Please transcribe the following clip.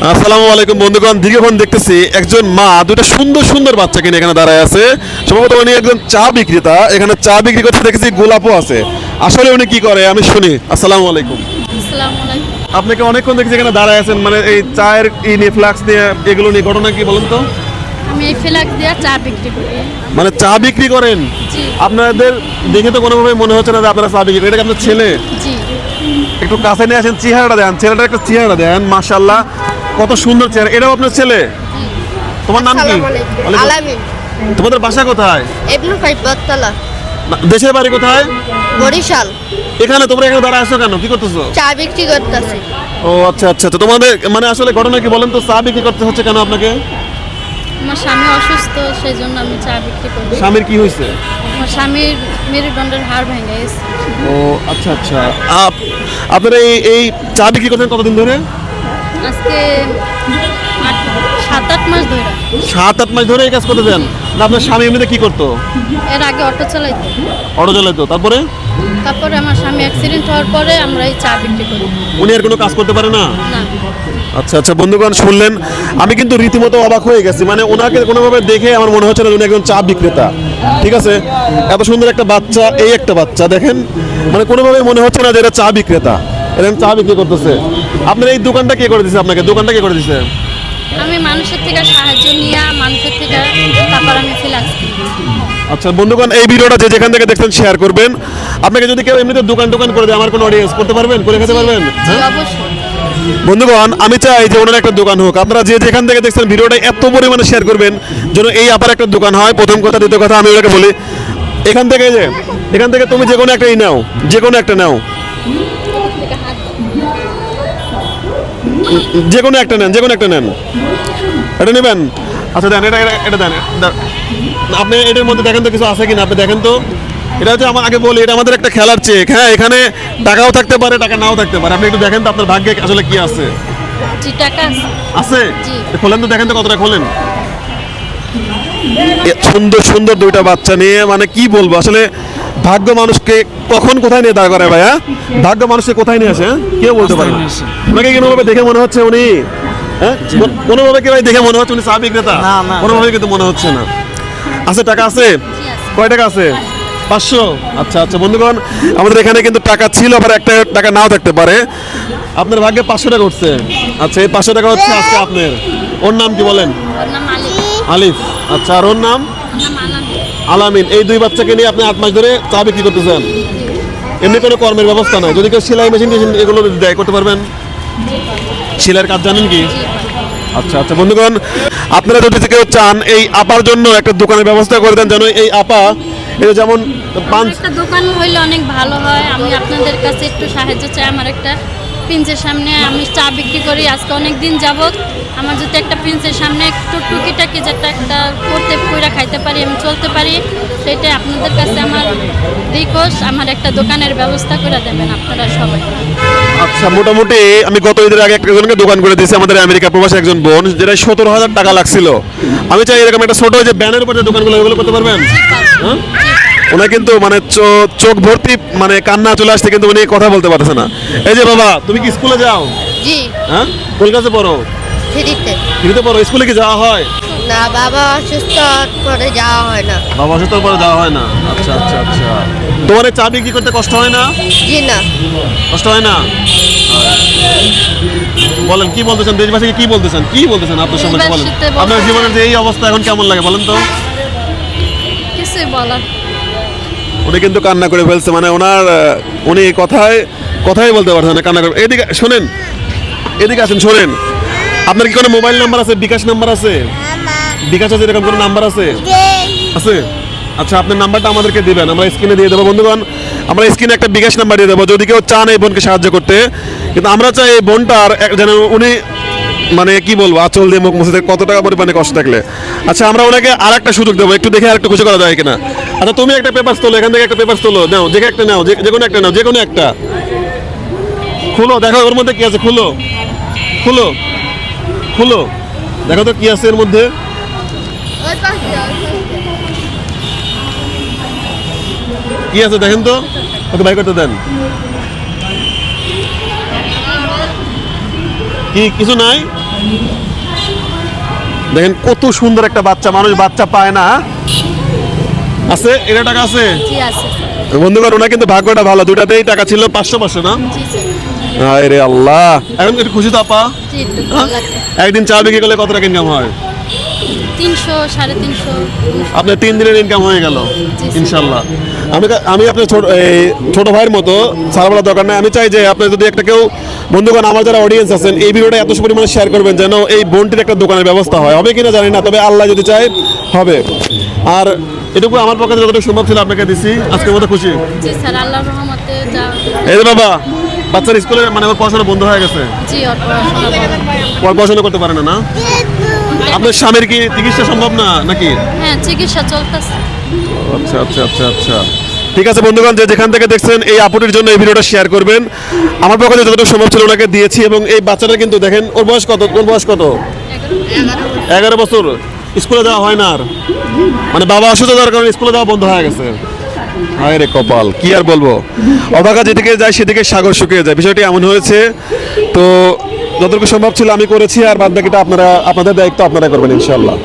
আসসালামু আলাইকুম বন্ধুগণ, দীর্ঘক্ষণ দেখতেছি একজন মা দুটো সুন্দর সুন্দর বাচ্চাকে নিয়ে এখানে দাঁড়ায় আছে। সম্ভবত উনি একজন চা বিক্রেতা, এখানে চা বিক্রি করতে দেখেছি, গোলাপও আছে। আসলে উনি কি করে আমি শুনি। আসসালামু আলাইকুম। আসসালামু আলাইকুম। আপনাকে অনেকক্ষণ দেখেছি এখানে দাঁড়ায় আছেন, মানে এই চায়ের নিয়ে ফ্লাক্স দিয়ে এগুলো নিয়ে ঘটনা কি বলেন তো? আমি এই ফ্ল্যাক্স দিয়ে চা বিক্রি করি। মানে চা বিক্রি করেন? জি। আপনাদের দেখে তো কোনোভাবে মনে হচ্ছে না যে আপনারা চা বিক্রি করেন। এটা কি আপনার ছেলে? জি। একটু কাছে নিয়ে আসেন, চেহারাটা দেন, ছেলেটার একটা চেহারা দেন, মাশাআল্লাহ কত সুন্দর চেহারা। এটাও আপনার ছেলে? তোমার নাম কি? আসসালামু আলাইকুম। আলামিন। তোমাদের বাসা কোথায়? ইবনু ফাইবাতলা, দেশের বাড়ি কোথায়? বরিশাল। এখানে তোমরা এখানে দাঁড়া আসছো কেন? কি করতেছো? চা বিক্রি করতেছি। ও আচ্ছা আচ্ছা, তো তোমাদের মানে আসলে ঘটনা কি বলেন তো? চা বিক্রি করতে হচ্ছে কেন আপনাকে? আমার স্বামী অসুস্থ, সেই জন্য আমি চা বিক্রি করি। স্বামীর কি হয়েছে? আমার স্বামীর মেরুদণ্ডের হাড় ভেঙে গেছে। ও আচ্ছা আচ্ছা। আপনারা এই চা বিক্রি করছেন কতদিন ধরে? আজকে 7-8 মাস ধরে। 7-8 মাস ধরে এই কাজ করতে দেন না? আপনার স্বামী এমনিতে কি করতো? এর আগে অটো চালাইতো। অটো চালাইতো, তারপরে তারপরে আমার স্বামী অ্যাক্সিডেন্ট হওয়ার পরে আমরা এই চা বিক্রি করি। উনি আর কোনো কাজ করতে পারে না? না। আচ্ছা আচ্ছা বন্ধুগণ, শুনলেন, আমি কিন্তু রীতিমতো অবাক হয়ে গেছি। মানে ওনাকে কোনোভাবে দেখে আমার মনে হচ্ছে না উনি একজন চা বিক্রেতা। ঠিক আছে, এত সুন্দর একটা বাচ্চা, এই একটা বাচ্চা দেখেন, মানে কোনোভাবে মনে হচ্ছে না যে এটা চা বিক্রেতা, এরকম চা বিক্রি করতেছে। আপনার এই দোকানটা কে করে দিছে? আপনাকে দোকানটা কে করে দিছে? আমি মানুষের থেকে সাহায্য নিয়ে মানুষের থেকে তারপর আমি ফ্ল্যাক্স কিনি। আচ্ছা বন্ধুগণ, এই ভিডিওটা যে যেখান থেকে দেখছেন শেয়ার করবেন। আপনাকে যদি কেউ এমনিতে দোকান করে দেয়, আমার কোনো অডিয়েন্স করতে পারবেন, করে খেতে পারবেন? জি, অবশ্যই। বন্ধুগণ, আমি চাই যে ওনার একটা দোকান হোক। আপনারা যে যেখান থেকে দেখছেন ভিডিওটা এত পরিমাণে শেয়ার করবেন যেন এই আপার একটা দোকান হয়। প্রথম কথা। দ্বিতীয় কথা, আমি ওনাকে বলি এখান থেকে তুমি যে কোনো একটাই নাও, যে কোনো একটা নাও, যে কোনো একটা নেন, যে কোনো একটা নেন। এটা নেবেন? আচ্ছা দেন, এটা দেন। আপনি এটার মধ্যে দেখেন তো কিছু আছে কিনা, আপনি দেখেন তো। এটা হচ্ছে আমার, আগে বলি, এটা আমাদের একটা খেলার চেক। হ্যাঁ, এখানে টাকাও থাকতে পারে, টাকা নাও থাকতে পারে। আপনি একটু দেখেন তো আপনার ভাগ্যে আসলে কি আছে। জি, টাকা আছে। আছে? জি। খোলেন তো, দেখেন তো কতটা খোলেন। সুন্দর সুন্দর দুইটা বাচ্চা নিয়ে, মানে কি বলবো আসলে, ভাগ্য মানুষকে কখন কোথায় নিয়ে দাঁড় করে ভাইয়া। ভাগ্য মানুষকে কোথায় নিয়ে আসে, কেউ বলতে পারে না। আপনাকে কোনোভাবে দেখে মনে হচ্ছে উনি, হ্যাঁ, কোনোভাবে কি ভাই দেখে মনে হচ্ছে উনি চা বিক্রেতা? কোনোভাবে কিন্তু মনে হচ্ছে না। আছে, টাকা আছে? জি, আছে। কয় টাকা আছে? 500। আচ্ছা আচ্ছা বন্ধুগণ, আমাদের এখানে কিন্তু টাকা ছিল, আবার একটা টাকা নাও থাকতে পারে। আপনার ভাগ্যে 500 টাকা উঠছে। আচ্ছা, এই 500 টাকা হচ্ছে আজকে আপনার। ওর নাম কি বলেন? ওর নাম আলিফ। আলিফ। আচ্ছা, আর ওর নাম? ওর নাম আলামিন। আলামিন। এই দুই বাচ্চাকে নিয়ে আপনি 8 মাস ধরে চা বিক্রি করতেছেন। এমনি কোনো কর্মের ব্যবস্থা নাই? যদি কেউ সেলাই মেশিন এগুলো দেয়, করতে পারবেন? সেলাইয়ের কাজ জানেন কি? আচ্ছা আচ্ছা বন্ধুগণ, আপনারা যদি কেউ চান এই আপার জন্য একটা দোকানের ব্যবস্থা করে দেন, যেন এই আপা এটা যেমন একটা দোকান হইলে অনেক ভালো হয়। আমি আপনাদের কাছে একটু সাহায্য চাই। আমার একটা প্রিন্সের সামনে আমি চা বিক্রি করি আজকে অনেক দিন যাবত। আমার যদি একটা প্রিন্সের সামনে একটু টুকিটাকি যেটা একটা করতে কইরা খাইতে পারি, আমি চলতে পারি, সেটাই আপনাদের কাছে আমার রিকোয়েস্ট। আমার একটা দোকানের ব্যবস্থা করে দেবেন আপনারা সবাই। আচ্ছা, মোটামুটি আমি গত ঈদের আগে একজনকে দোকান করে দিয়েছি, আমাদের আমেরিকা প্রবাসী একজন বোন, যেটা 17,000 টাকা লাগছিল। আমি চাই এরকম একটা ছোট যে ব্যানের উপর যে দোকানগুলো, ওগুলো করতে পারবেন? হ্যাঁ, ওনা কিন্তু মানে চোখ ভর্তি মানে কান্না চলে আসছে, কিন্তু উনি কথা বলতে পারতেছে না। এই যে বাবা, তুমি কি স্কুলে যাও? জি। হ্যাঁ, কলকাতা পড়ো? ফ্রিতে। ফ্রিতে পড়ো? স্কুলে কি যাওয়া হয়? না, বাবা অসুস্থ করে যাওয়া হয় না। বাবা অসুস্থ পরে যাওয়া হয় না। আচ্ছা আচ্ছা আচ্ছা। তোমার এই চা বিক্রি করতে কষ্ট হয় না? জি না। কষ্ট হয় না? বলেন, কি বলতেছেন দেশবাসীকে? কি বলতেছেন আপনার সম্পর্কে বলেন। দেশবাসীতে বলতে- আপনার জীবনের যে এই অবস্থা এখন কেমন লাগে বলেন তো? কিছুই বলার। উনি কিন্তু কান্না করে ফেলছে, মানে উনি কথাই বলতে পারছেন না, কান্না করে। এদিকে শোনেন, এদিকে আসেন, শোনেন। আপনার কি কোনো মোবাইল নাম্বার আছে? বিকাশ নাম্বার আছে? বিকাশ আছে, এরকম কোনো নাম্বার আছে? আছে? আচ্ছা, আপনার নাম্বারটা আমাদেরকে দিবেন, আমরা স্ক্রিনে দিয়ে দেবো। বন্ধুগণ, আমরা স্ক্রিনে একটা বিকাশ নাম্বার দিয়ে দেবো যদি কেউ চান এই বোনকে সাহায্য করতে। কিন্তু আমরা চাই এই বোনটার যেন উনি, মানে কি বলবো, আঁচল দিয়ে মুখ মুছে কত টাকা পরিমাণে কষ্ট থাকলে। আচ্ছা, আমরা ওনাকে আর একটা সুযোগ দেবো, একটু দেখে আর একটু খুশি করা যায় কিনা। আচ্ছা, তুমি একটা পেপার তোলো, এখান থেকে একটা পেপার তোলো, নাও, যে একটা নাও, যে কোনো একটা নাও, যে কোনো একটা খুলো, দেখো ওর মধ্যে কি আছে। খুলো খুলো খুলো, দেখো তো কি আছে এর মধ্যে। কি আছে দেখেন তো, ওকে বাই করতে দেন। কি কিছু নাই? দেখেন কত সুন্দর একটা বাচ্চা, মানুষ বাচ্চা পায় না। আছে এটা টাকা আছে জি আছে বন্ধুগণ, ওনার কিন্তু ভাগ্যটা ভালো, দুটাতেই টাকা ছিল 500 না। জি স্যার আরে আল্লাহ, এখন একটু খুশি তো আপা? জি একটু ভালো লাগে। একদিন চা বিক্রি করলে কত টাকা ইনকাম হয়? 300 350 আপনার 3 দিনের ইনকাম হয়ে গেল জি, স্যার। ইনশাল্লাহ। আমি আপনার ছোট ভাইয়ের মতো সারা বলার দরকার নাই, আমি চাই যে আপনি যদি একটা কেউ বন্ধুগণ, আমার যারা অডিয়েন্স আছেন, এই ভিডিওটা এত পরিমাণে শেয়ার করবেন যেন এই বোনটির একটা দোকানের ব্যবস্থা হয়। হবে কিনা জানি না, তবে আল্লাহ যদি চায় হবে। আর এটুকু আমার পক্ষে যতটুকু সম্ভব ছিল আপনাকে দিছি, আজকের মতো খুশি। জি স্যার আল্লাহর রহমতে যা। এই যে বাবা, বাচ্চার স্কুলে মানে ওর পড়াশোনা বন্ধ হয়ে গেছে, জি ওর পড়াশোনা ভালো। ওর পড়াশোনা করতে পারে না না? আপনার স্বামীর কি চিকিৎসা সম্ভব না নাকি? হ্যাঁ চিকিৎসা চলতেছে। আচ্ছা আচ্ছা আচ্ছা আচ্ছা, ঠিক আছে বন্ধুগণ, যে যেখান থেকে দেখছেন এই আপুটির জন্য এই ভিডিওটা শেয়ার করবেন। আমার পক্ষে যতটুকু সম্ভব ছিল ওনাকে দিয়েছি। এবং এই বাচ্চাটা কিন্তু দেখেন, ওর বয়স কত? ওর বয়স কত? 11 বছর। স্কুলে যাওয়া হয় না আর, মানে বাবা অসুস্থ যাওয়ার কারণে স্কুলে যাওয়া বন্ধ হয়ে গেছে। হায় রে কপাল, কি আর বলবো। অবাকা যেদিকে যায় সেদিকে সাগর শুকিয়ে যায়, বিষয়টি এমন হয়েছে। তো যতটুকু সম্ভব ছিল আমি করেছি, আর বাদ বাকিটা আপনাদের দায়িত্ব আপনারা করবেন ইনশাল্লাহ।